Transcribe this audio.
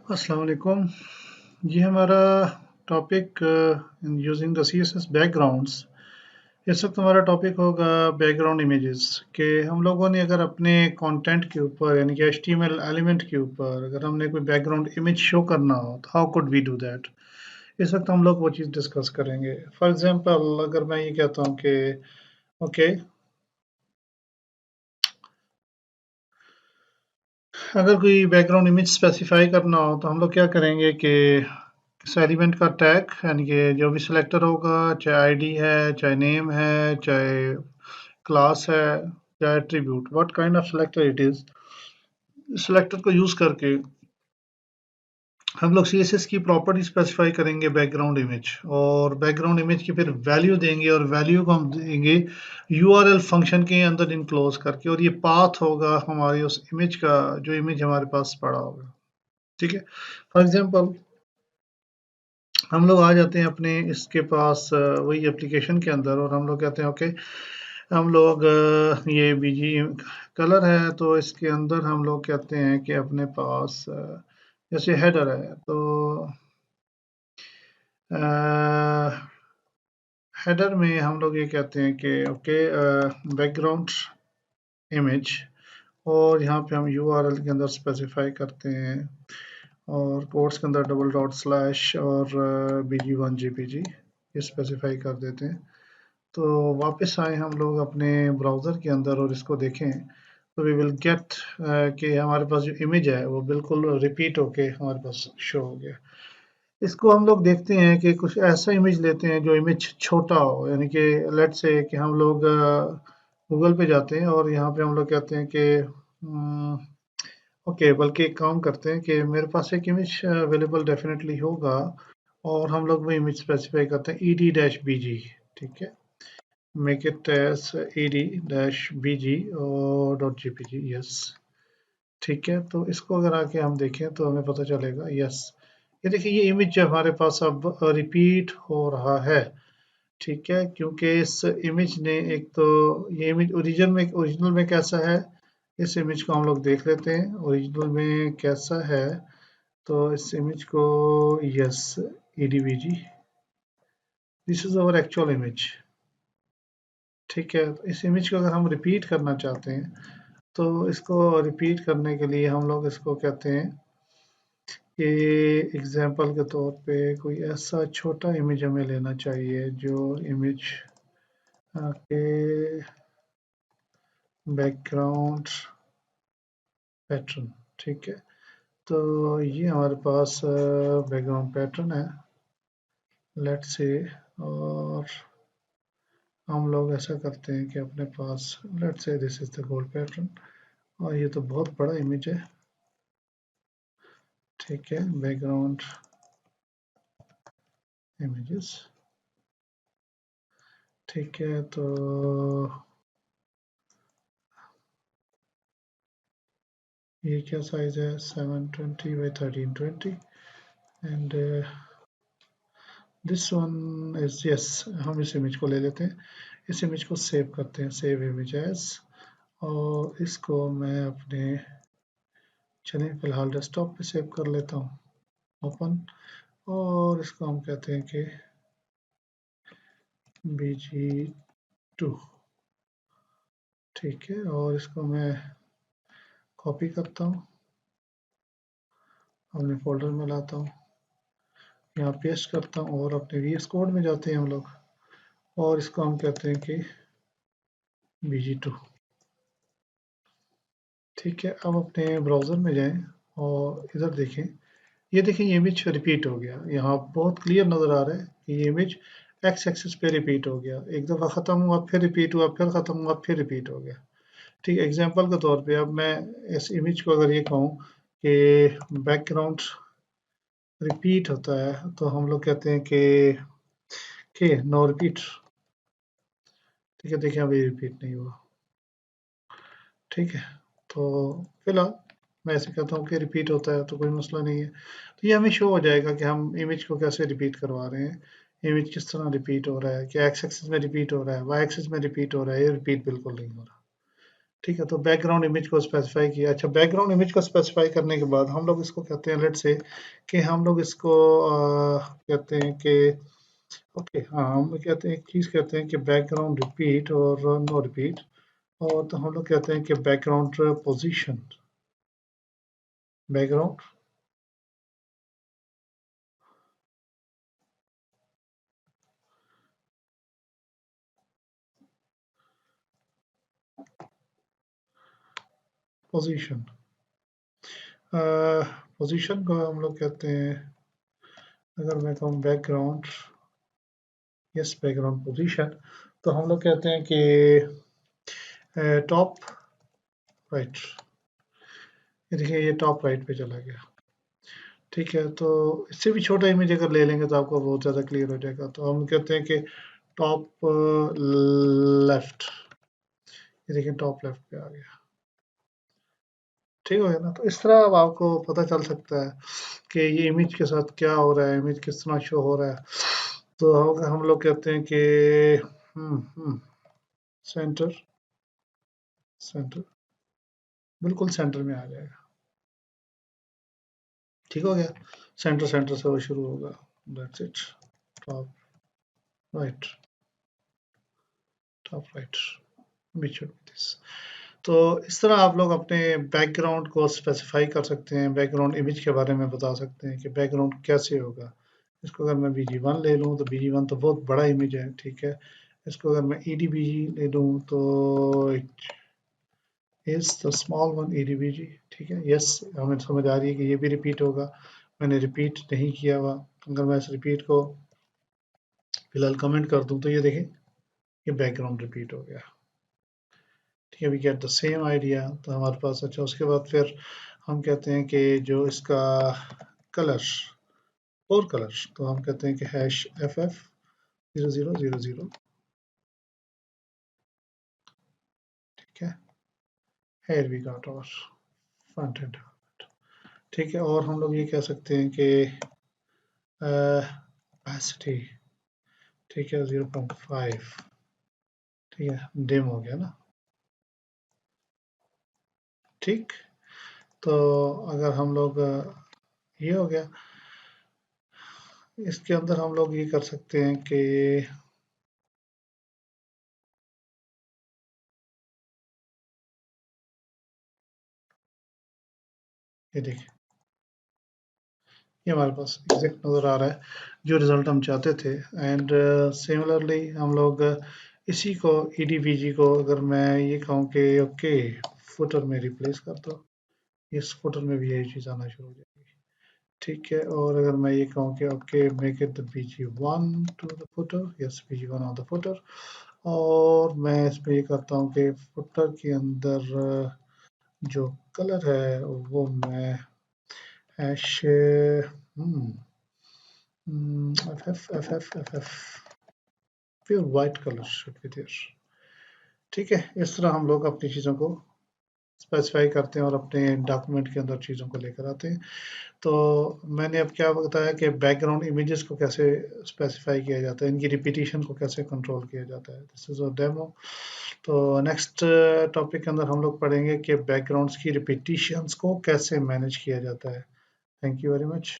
अस्सलाम वालेकुम। ये हमारा topic using the CSS backgrounds. इस वक्त हमारा टॉपिक होगा बैकग्राउंड इमेजेस कि हम लोगों ने अगर अपने कंटेंट के ऊपर यानी कि एचटीएमएल एलिमेंट के ऊपर अगर हमने कोई बैकग्राउंड इमेज शो करना हो तो how could we do that. इस वक्त हम लोग वो चीज़ डिस्कस करेंगे। फॉर एग्जांपल अगर मैं ये कहता हूँ कि ओके, अगर कोई बैकग्राउंड इमेज स्पेसिफाई करना हो तो हम लोग क्या करेंगे कि इस एलिमेंट का टैग यानी कि जो भी सिलेक्टर होगा, चाहे आईडी है, चाहे नेम है, चाहे क्लास है, चाहे attribute, what kind of selector it is, selector को यूज करके हम लोग सीएसएस की प्रॉपर्टी स्पेसिफाई करेंगे बैकग्राउंड इमेज, और बैकग्राउंड इमेज की फिर वैल्यू देंगे और वैल्यू को हम देंगे यूआरएल फंक्शन के अंदर इनक्लोज करके, और ये पाथ होगा हमारी उस इमेज का जो इमेज हमारे पास पड़ा होगा। ठीक है। फॉर एग्जांपल हम लोग आ जाते हैं अपने इसके पास वही एप्लीकेशन के अंदर, और हम लोग कहते हैं ओके, हम लोग ये बीजी कलर है तो इसके अंदर हम लोग कहते हैं कि अपने पास जैसे हेडर है तो हेडर में हम लोग ये कहते हैं कि ओके बैकग्राउंड इमेज, और यहाँ पे हम यूआरएल के अंदर स्पेसिफाई करते हैं और कोट्स के अंदर डबल डॉट स्लैश और bg1 jpg ये स्पेसिफाई कर देते हैं। तो वापस आए हम लोग अपने ब्राउज़र के अंदर और इसको देखें तो वी विल गेट कि हमारे पास जो इमेज है वो बिल्कुल रिपीट होके हमारे पास शो हो गया। इसको हम लोग देखते हैं कि कुछ ऐसा इमेज लेते हैं जो इमेज छोटा हो, यानी कि लेट्स से कि हम लोग गूगल पे जाते हैं और यहाँ पे हम लोग कहते हैं कि ओके, बल्कि एक काम करते हैं कि मेरे पास एक इमेज अवेलेबल डेफिनेटली होगा, और हम लोग वो इमेज स्पेसिफाई करते हैं ed-bg। ठीक है, मेक इट एज ed-bg और .jpg। यस, ठीक है। तो इसको अगर आके हम देखें तो हमें पता चलेगा, यस, ये देखिए ये इमेज जो हमारे पास अब रिपीट हो रहा है। ठीक है, क्योंकि इस इमेज ने एक तो ये इमेज ओरिजिनल में कैसा है, इस इमेज को हम लोग देख लेते हैं ओरिजिनल में कैसा है। तो इस इमेज को, yes, edbg, this is our actual image. ठीक है, तो इस इमेज को अगर हम रिपीट करना चाहते हैं तो इसको रिपीट करने के लिए हम लोग इसको कहते हैं कि एग्जांपल के तौर पे कोई ऐसा छोटा इमेज हमें लेना चाहिए जो इमेज के बैकग्राउंड पैटर्न। ठीक है, तो ये हमारे पास बैकग्राउंड पैटर्न है, लेट्स से, और हम लोग ऐसा करते हैं कि अपने पास let's say this is the gold pattern, और ये तो बहुत बड़ा इमेज है। ठीक है, बैकग्राउंड इमेजेस। ठीक है, तो ये क्या साइज है, 720 by 1320, and this one is, yes, हम इस इमेज को ले लेते हैं, इस इमेज को सेव करते हैं, सेव इमेज एज, और इसको मैं अपने, चलिए फिलहाल डेस्कटॉप पे सेव कर लेता हूँ, ओपन, और इसको हम कहते हैं कि bg2। ठीक है, और इसको मैं कॉपी करता हूँ, अपने फोल्डर में लाता हूँ, यहाँ पेस्ट करता हूँ, और अपने VS कोड में जाते हैं हम लोग, और इसको हम कहते हैं कि bg2। ठीक है, अब अपने ब्राउज़र में जाएं और इधर देखें, ये देखें ये इमेज रिपीट हो गया, यहाँ बहुत क्लियर नज़र आ रहा है कि ये इमेज एक्स एक्सिस पे रिपीट हो गया, एक दफ़ा ख़त्म हुआ फिर रिपीट हुआ फिर ख़त्म हुआ फिर रिपीट हो गया। ठीक है, एग्जांपल के तौर पे अब मैं इस इमेज को अगर ये कहूँ कि बैकग्राउंड रिपीट होता है तो हम लोग कहते हैं कि नो रिपीट। ठीक है, देखिए अभी रिपीट नहीं हुआ। ठीक है, तो फिलहाल मैं ऐसे कहता हूँ कि रिपीट होता है तो कोई मसला नहीं है, तो ये हमें शो हो जाएगा कि हम इमेज को कैसे रिपीट करवा रहे हैं, इमेज किस तरह रिपीट हो रहा है, क्या एक्स एक्सिस में रिपीट हो रहा है, वाई एक्सिस में रिपीट हो रहा है, ये रिपीट बिल्कुल नहीं हो रहा। ठीक है, तो बैकग्राउंड इमेज को स्पेसिफाई किया। अच्छा, बैकग्राउंड इमेज को स्पेसिफाई करने के बाद हम लोग इसको कहते हैं, लेट्स से कि हम लोग इसको कहते हैं कि ओके, हाँ, हम कहते हैं एक चीज़ कहते हैं कि बैकग्राउंड रिपीट और नो रिपीट, और तो हम लोग कहते हैं कि background position, background position, position को हम लोग कहते हैं, अगर मैं कहूँ बैकग्राउंड, यस बैकग्राउंड पोजीशन, तो हम लोग कहते हैं कि टॉप राइट, ये देखिए ये टॉप राइट पे चला गया। ठीक है, तो इससे भी छोटा इमेज अगर ले लेंगे तो आपको बहुत ज़्यादा क्लियर हो जाएगा। तो हम कहते हैं कि टॉप लेफ्ट, ये देखिए टॉप लेफ्ट पे आ गया। ठीक हो गया ना? तो इस तरह अब आपको पता चल सकता है कि ये इमेज के साथ क्या हो रहा है, इमेज किस तरह शो हो रहा है। तो हम लोग कहते हैं कि सेंटर, सेंटर बिल्कुल सेंटर में आ जाएगा। ठीक हो गया, सेंटर सेंटर से वो शुरू होगा, that's it, top right, top right, बीच में दिस। तो इस तरह आप लोग अपने बैकग्राउंड को स्पेसिफाई कर सकते हैं, बैकग्राउंड इमेज के बारे में बता सकते हैं कि बैकग्राउंड कैसे होगा। इसको अगर मैं BG1 ले लूँ तो BG1 तो बहुत बड़ा इमेज है, ठीक है। इसको अगर मैं EDBG ले लूँ तो it is the small one EDBG, ठीक है। यस, हमें समझ आ रही है कि ये भी रिपीट होगा, मैंने रिपीट नहीं किया हुआ। अगर मैं इस रिपीट को फिलहाल कमेंट कर दूं तो ये देखें, ये बैकग्राउंड रिपीट हो गया। ठीक है, we get the same idea. तो हमारे पास, अच्छा, उसके बाद फिर हम कहते हैं कि जो इसका कलर, और कलर, तो हम कहते हैं कि #FF0000, ठीक है, here we got our front end, ठीक है। और हम लोग ये कह सकते हैं कि ओपेसिटी, ठीक है, 0.5, ठीक है, डिम हो गया ना, ठीक। तो अगर हम लोग ये हो गया, इसके अंदर हम लोग ये कर सकते हैं कि ये देखिए, ये हमारे पास एग्जैक्ट नज़र आ रहा है जो रिजल्ट हम चाहते थे। एंड सिमिलरली हम लोग इसी को EDBG को अगर मैं ये कहूँ कि ओके फुटर में रिप्लेस कर दो, इस फुटर में भी यही चीज़ आना शुरू हो जाएगी। ठीक है, और अगर मैं ये कहूँ कि okay make it the BG1 to the footer, yes BG1 on the footer, और मैं इसमें ये करता हूँ कि फुटर के अंदर जो कलर है वो मैं हैश FF फिर white colour should be there. ठीक है, इस तरह हम लोग अपनी चीज़ों को स्पेसिफाई करते हैं और अपने डॉक्यूमेंट के अंदर चीज़ों को लेकर आते हैं। तो मैंने अब क्या बताया कि बैकग्राउंड इमेजेस को कैसे स्पेसिफाई किया जाता है, इनकी रिपीटिशन को कैसे कंट्रोल किया जाता है। This is a demo. तो नेक्स्ट टॉपिक के अंदर हम लोग पढ़ेंगे कि बैकग्राउंड्स की रिपीटिशंस को कैसे मैनेज किया जाता है। Thank you very much.